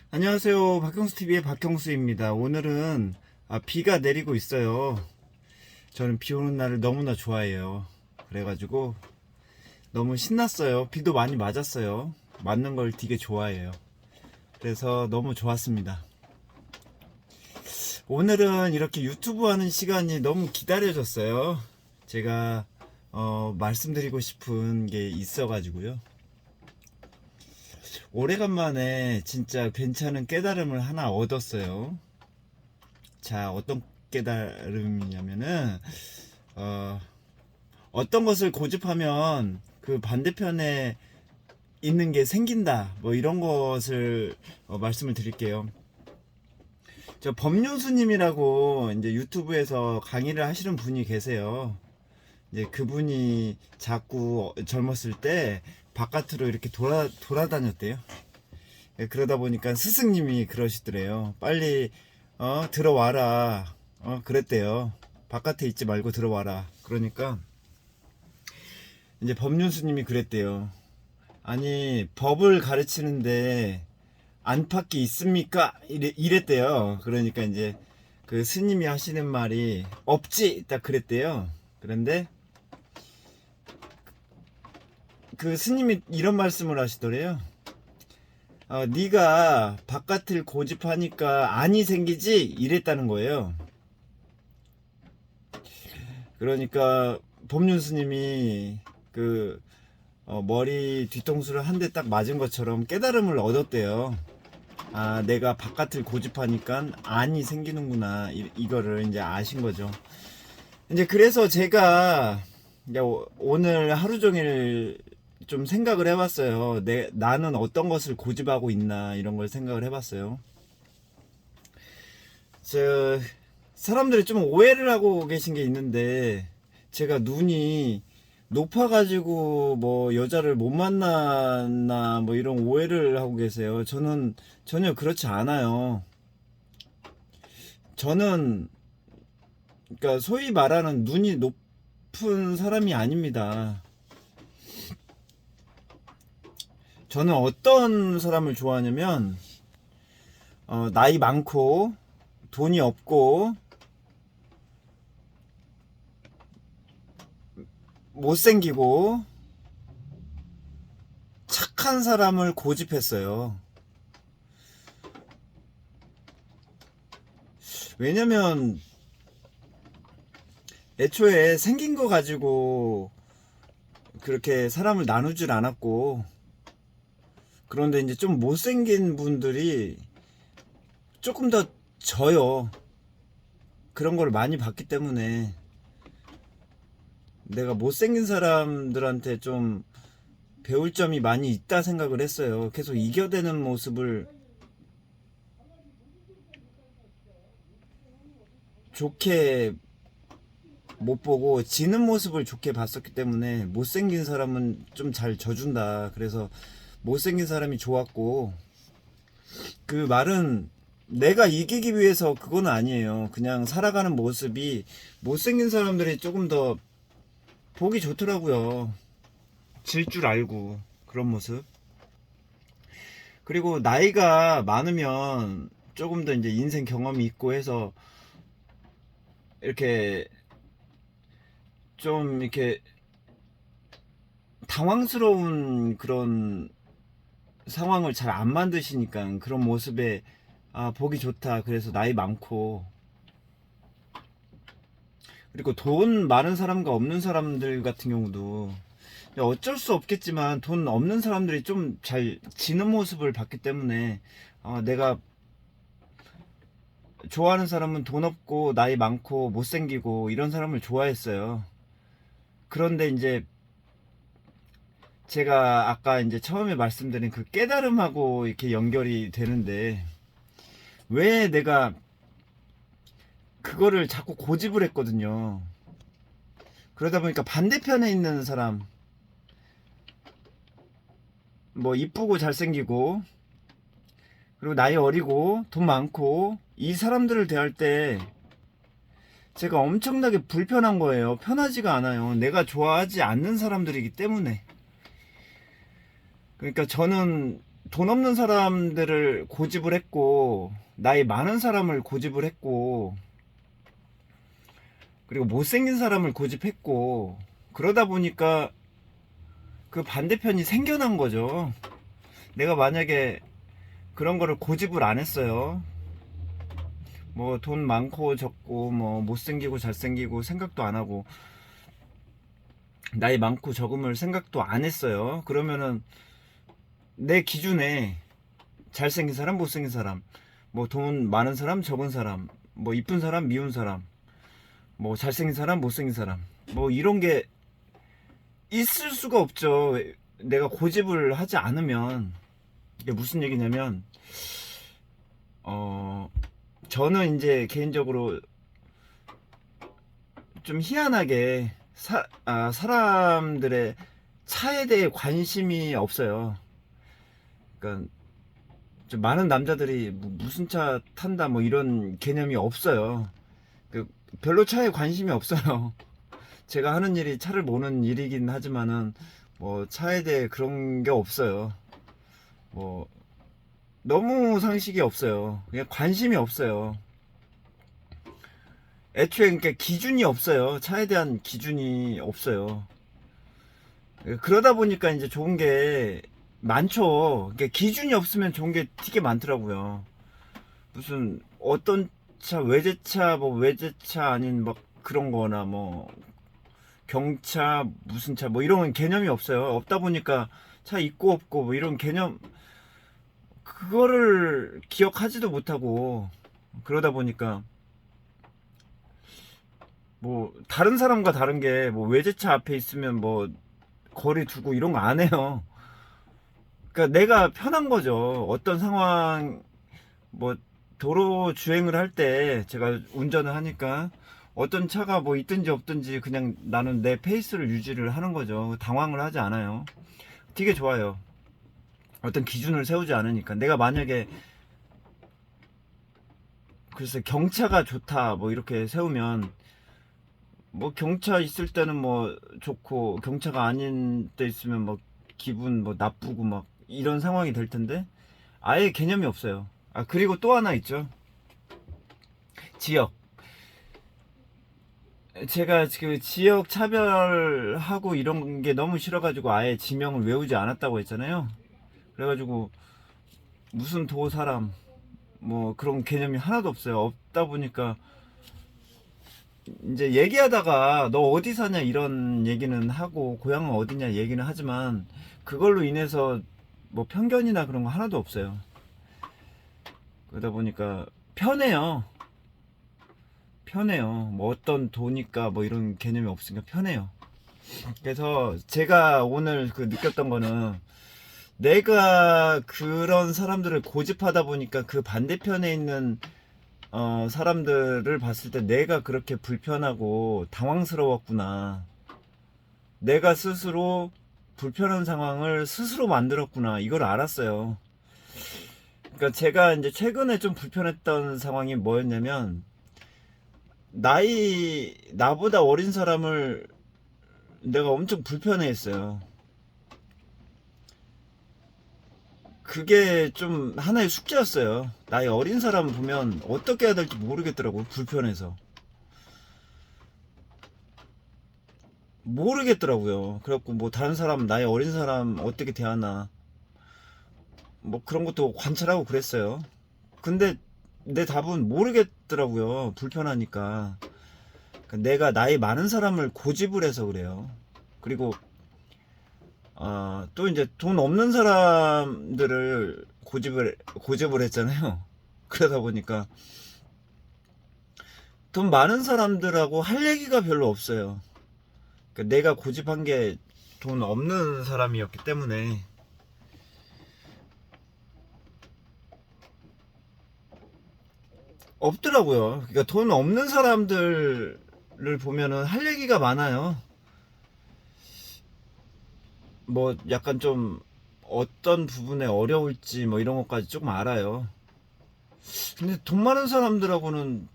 안녕하세요. 박형수TV의 박형수입니다. 오늘은 비가 내리고 있어요. 저는 비 오는 날을 너무나 좋아해요. 그래가지고 너무 신났어요. 비도 많이 맞았어요. 맞는 걸 되게 좋아해요. 그래서 너무 좋았습니다. 오늘은 이렇게 유튜브 하는 시간이 너무 기다려졌어요. 제가 말씀드리고 싶은 게 있어가지고요. 오래간만에 진짜 괜찮은 깨달음을 하나 얻었어요. 자, 어떤 깨달음이냐면은 어떤 것을 고집하면 그 반대편에 있는 게 생긴다, 뭐 이런 것을 말씀을 드릴게요. 저 법륜스님이라고 이제 유튜브에서 강의를 하시는 분이 계세요. 이제 그분이 자꾸 젊었을 때 바깥으로 이렇게 돌아다녔대요. 그러다 보니까 스승님이 그러시더래요. 빨리 들어와라. 그랬대요. 바깥에 있지 말고 들어와라. 그러니까 이제 법륜스님이 그랬대요. 아니, 법을 가르치는데 안팎이 있습니까? 이랬대요. 그러니까 이제 그 스님이 하시는 말이 없지, 딱 그랬대요. 그런데 그 스님이 이런 말씀을 하시더래요. 네가 바깥을 고집하니까 안이 생기지, 이랬다는 거예요. 그러니까 법륜 스님이 그 머리 뒤통수를 한 대 딱 맞은 것처럼 깨달음을 얻었대요. 아, 내가 바깥을 고집하니까 안이 생기는구나, 이거를 이제 아신 거죠. 이제 그래서 제가 이제 오늘 하루 종일 좀 생각을 해봤어요. 나는 어떤 것을 고집하고 있나, 이런 걸 생각을 해봤어요. 사람들이 좀 오해를 하고 계신 게 있는데, 제가 눈이 높아가지고 뭐 여자를 못 만났나, 뭐 이런 오해를 하고 계세요. 저는 전혀 그렇지 않아요. 저는 그러니까 소위 말하는 눈이 높은 사람이 아닙니다. 저는 어떤 사람을 좋아하냐면 나이 많고 돈이 없고 못생기고 착한 사람을 고집했어요. 왜냐면 애초에 생긴 거 가지고 그렇게 사람을 나누질 않았고, 그런데 이제 좀 못생긴 분들이 조금 더 져요. 그런 걸 많이 봤기 때문에 내가 못생긴 사람들한테 좀 배울 점이 많이 있다 생각을 했어요. 계속 이겨대는 모습을 좋게 못 보고 지는 모습을 좋게 봤었기 때문에 못생긴 사람은 좀 잘 져준다. 그래서 못생긴 사람이 좋았고, 그 말은 내가 이기기 위해서 그건 아니에요. 그냥 살아가는 모습이 못생긴 사람들이 조금 더 보기 좋더라고요. 질 줄 알고, 그런 모습. 그리고 나이가 많으면 조금 더 이제 인생 경험이 있고 해서 이렇게 좀 이렇게 당황스러운 그런 상황을 잘 안 만드시니까 그런 모습에 보기 좋다. 그래서 나이 많고, 그리고 돈 많은 사람과 없는 사람들 같은 경우도 어쩔 수 없겠지만 돈 없는 사람들이 좀 잘 지는 모습을 봤기 때문에 내가 좋아하는 사람은 돈 없고 나이 많고 못생기고 이런 사람을 좋아했어요. 그런데 이제 제가 아까 이제 처음에 말씀드린 그 깨달음하고 이렇게 연결이 되는데, 왜 내가 그거를 자꾸 고집을 했거든요. 그러다 보니까 반대편에 있는 사람, 뭐 이쁘고 잘생기고 그리고 나이 어리고 돈 많고 이 사람들을 대할 때 제가 엄청나게 불편한 거예요. 편하지가 않아요. 내가 좋아하지 않는 사람들이기 때문에. 그러니까 저는 돈 없는 사람들을 고집을 했고, 나이 많은 사람을 고집을 했고, 그리고 못생긴 사람을 고집했고, 그러다 보니까 그 반대편이 생겨난 거죠. 내가 만약에 그런 거를 고집을 안 했어요. 뭐 돈 많고 적고 뭐 못생기고 잘생기고 생각도 안 하고 나이 많고 적음을 생각도 안 했어요. 그러면은 내 기준에 잘생긴 사람 못생긴 사람, 뭐 돈 많은 사람 적은 사람, 뭐 이쁜 사람 미운 사람, 뭐 잘생긴 사람 못생긴 사람, 뭐 이런 게 있을 수가 없죠. 내가 고집을 하지 않으면. 이게 무슨 얘기냐면 저는 이제 개인적으로 좀 희한하게 사람들의 차에 대해 관심이 없어요. 그러니까 좀 많은 남자들이 무슨 차 탄다 뭐 이런 개념이 없어요. 별로 차에 관심이 없어요. 제가 하는 일이 차를 모는 일이긴 하지만은 뭐 차에 대해 그런 게 없어요. 뭐 너무 상식이 없어요. 그냥 관심이 없어요. 애초에 그러니까 기준이 없어요. 차에 대한 기준이 없어요. 그러다 보니까 이제 좋은 게 많죠. 그러니까 기준이 없으면 좋은 게 되게 많더라고요. 무슨 어떤 차, 외제차, 뭐 외제차 아닌 막 그런 거나 뭐 경차, 무슨 차, 뭐 이런 개념이 없어요. 없다 보니까 차 있고 없고 뭐 이런 개념, 그거를 기억하지도 못하고 그러다 보니까 뭐 다른 사람과 다른 게 뭐 외제차 앞에 있으면 뭐 거리 두고 이런 거 안 해요. 그러니까 내가 편한 거죠. 어떤 상황, 뭐 도로 주행을 할 때 제가 운전을 하니까 어떤 차가 뭐 있든지 없든지 그냥 나는 내 페이스를 유지를 하는 거죠. 당황을 하지 않아요. 되게 좋아요. 어떤 기준을 세우지 않으니까. 내가 만약에 글쎄 경차가 좋다 뭐 이렇게 세우면 뭐 경차 있을 때는 뭐 좋고 경차가 아닌 때 있으면 뭐 기분 뭐 나쁘고 막 이런 상황이 될 텐데 아예 개념이 없어요. 아 그리고 또 하나 있죠. 지역. 제가 그 지역 차별하고 이런 게 너무 싫어가지고 아예 지명을 외우지 않았다고 했잖아요. 그래가지고 무슨 도 사람 뭐 그런 개념이 하나도 없어요. 없다 보니까 이제 얘기하다가 너 어디 사냐 이런 얘기는 하고 고향은 어디냐 얘기는 하지만 그걸로 인해서 뭐 편견이나 그런 거 하나도 없어요. 그러다 보니까 편해요. 편해요. 뭐 어떤 도니까 뭐 이런 개념이 없으니까 편해요. 그래서 제가 오늘 그 느꼈던 거는 내가 그런 사람들을 고집하다 보니까 그 반대편에 있는 사람들을 봤을 때 내가 그렇게 불편하고 당황스러웠구나. 내가 스스로 불편한 상황을 스스로 만들었구나. 이걸 알았어요. 그러니까 제가 이제 최근에 좀 불편했던 상황이 뭐였냐면 나보다 어린 사람을 내가 엄청 불편해했어요. 그게 좀 하나의 숙제였어요. 나이 어린 사람 보면 어떻게 해야 될지 모르겠더라고. 불편해서. 모르겠더라고요. 그래갖고 뭐 다른 사람, 나이 어린 사람 어떻게 대하나. 뭐 그런 것도 관찰하고 그랬어요. 근데 내 답은 모르겠더라고요. 불편하니까. 내가 나이 많은 사람을 고집을 해서 그래요. 그리고 또 이제 돈 없는 사람들을 고집을 했잖아요. 그러다 보니까 돈 많은 사람들하고 할 얘기가 별로 없어요. 그러니까 내가 고집한 게 돈 없는 사람이었기 때문에 없더라고요. 그러니까 돈 없는 사람들을 보면은 할 얘기가 많아요. 뭐 약간 좀 어떤 부분에 어려울지 뭐 이런 것까지 조금 알아요. 근데 돈 많은 사람들하고는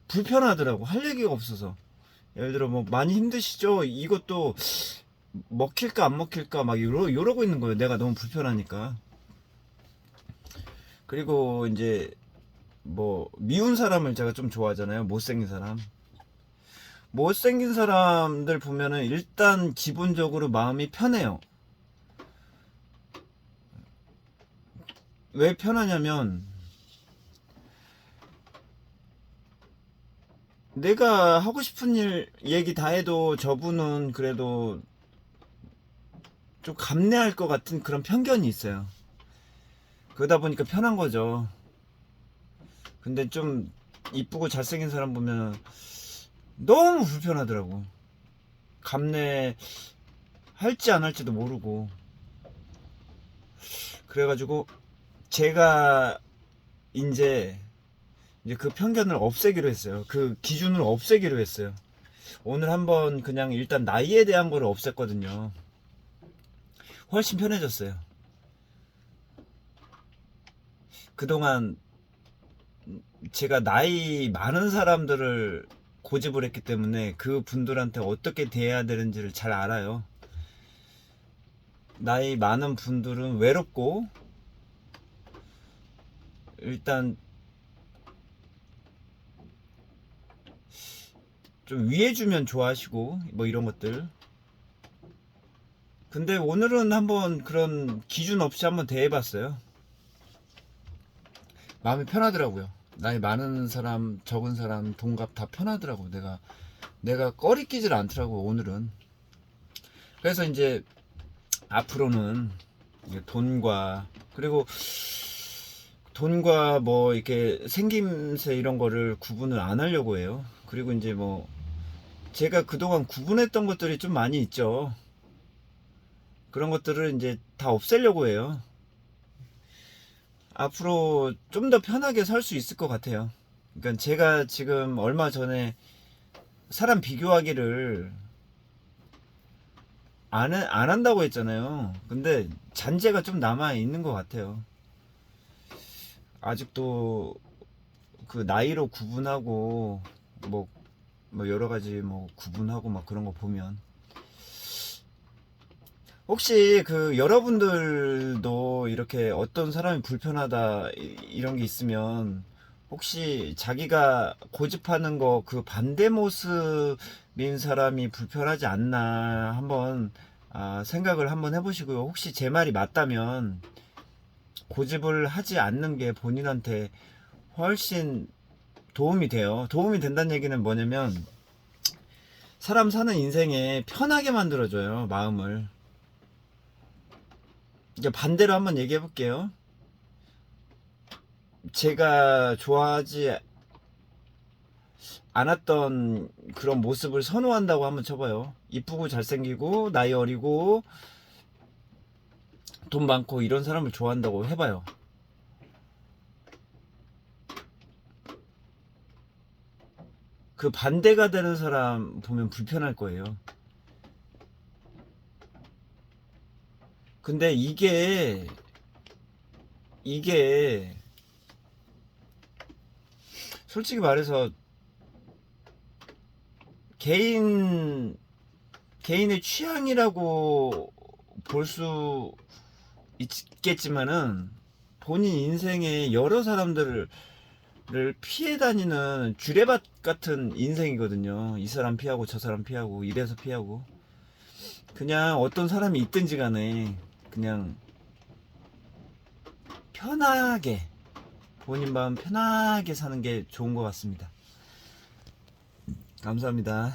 불편하더라고. 할 얘기가 없어서. 예를 들어 뭐 많이 힘드시죠? 이것도 먹힐까 안 먹힐까 막 이러고 있는 거예요. 내가 너무 불편하니까. 그리고 이제 뭐 미운 사람을 제가 좀 좋아하잖아요. 못생긴 사람. 못생긴 사람들 보면은 일단 기본적으로 마음이 편해요. 왜 편하냐면 내가 하고 싶은 일 얘기 다 해도 저분은 그래도 좀 감내할 것 같은 그런 편견이 있어요. 그러다 보니까 편한 거죠. 근데 좀 이쁘고 잘생긴 사람 보면 너무 불편하더라고. 감내 할지 안 할지도 모르고. 그래가지고 제가 이제 그 편견을 없애기로 했어요. 그 기준을 없애기로 했어요. 오늘 한번 그냥 일단 나이에 대한 거를 없앴거든요. 훨씬 편해졌어요. 그동안 제가 나이 많은 사람들을 고집을 했기 때문에 그 분들한테 어떻게 대해야 되는지를 잘 알아요. 나이 많은 분들은 외롭고 일단 좀 위해주면 좋아하시고 뭐 이런 것들. 근데 오늘은 한번 그런 기준 없이 한번 대해봤어요. 마음이 편하더라고요. 나이 많은 사람, 적은 사람, 동갑 다 편하더라고. 내가 꺼리끼질 않더라고 오늘은. 그래서 이제 앞으로는 이제 돈과 뭐 이렇게 생김새 이런 거를 구분을 안 하려고 해요. 그리고 이제 뭐 제가 그동안 구분했던 것들이 좀 많이 있죠. 그런 것들을 이제 다 없애려고 해요. 앞으로 좀 더 편하게 살 수 있을 것 같아요. 그러니까 제가 지금 얼마 전에 사람 비교하기를 안 한다고 했잖아요. 근데 잔재가 좀 남아 있는 것 같아요. 아직도 그 나이로 구분하고 뭐, 뭐 여러 가지 뭐 구분하고 막 그런 거 보면 혹시 그 여러분들도 이렇게 어떤 사람이 불편하다 이런 게 있으면 혹시 자기가 고집하는 거 그 반대 모습인 사람이 불편하지 않나 한번 생각을 한번 해보시고요. 혹시 제 말이 맞다면 고집을 하지 않는 게 본인한테 훨씬 도움이 돼요. 도움이 된다는 얘기는 뭐냐면 사람 사는 인생에 편하게 만들어줘요. 마음을. 이제 반대로 한번 얘기해 볼게요. 제가 좋아하지 않았던 그런 모습을 선호한다고 한번 쳐봐요. 이쁘고 잘생기고 나이 어리고 돈 많고 이런 사람을 좋아한다고 해봐요. 그 반대가 되는 사람 보면 불편할 거예요. 근데 이게 솔직히 말해서 개인의 취향이라고 볼 수 있겠지만은 본인 인생에 여러 사람들을 피해 다니는 쥐레밭 같은 인생이거든요. 이 사람 피하고 저 사람 피하고 이래서 피하고 그냥 어떤 사람이 있든지 간에 그냥 편하게 본인 마음 편하게 사는 게 좋은 것 같습니다. 감사합니다.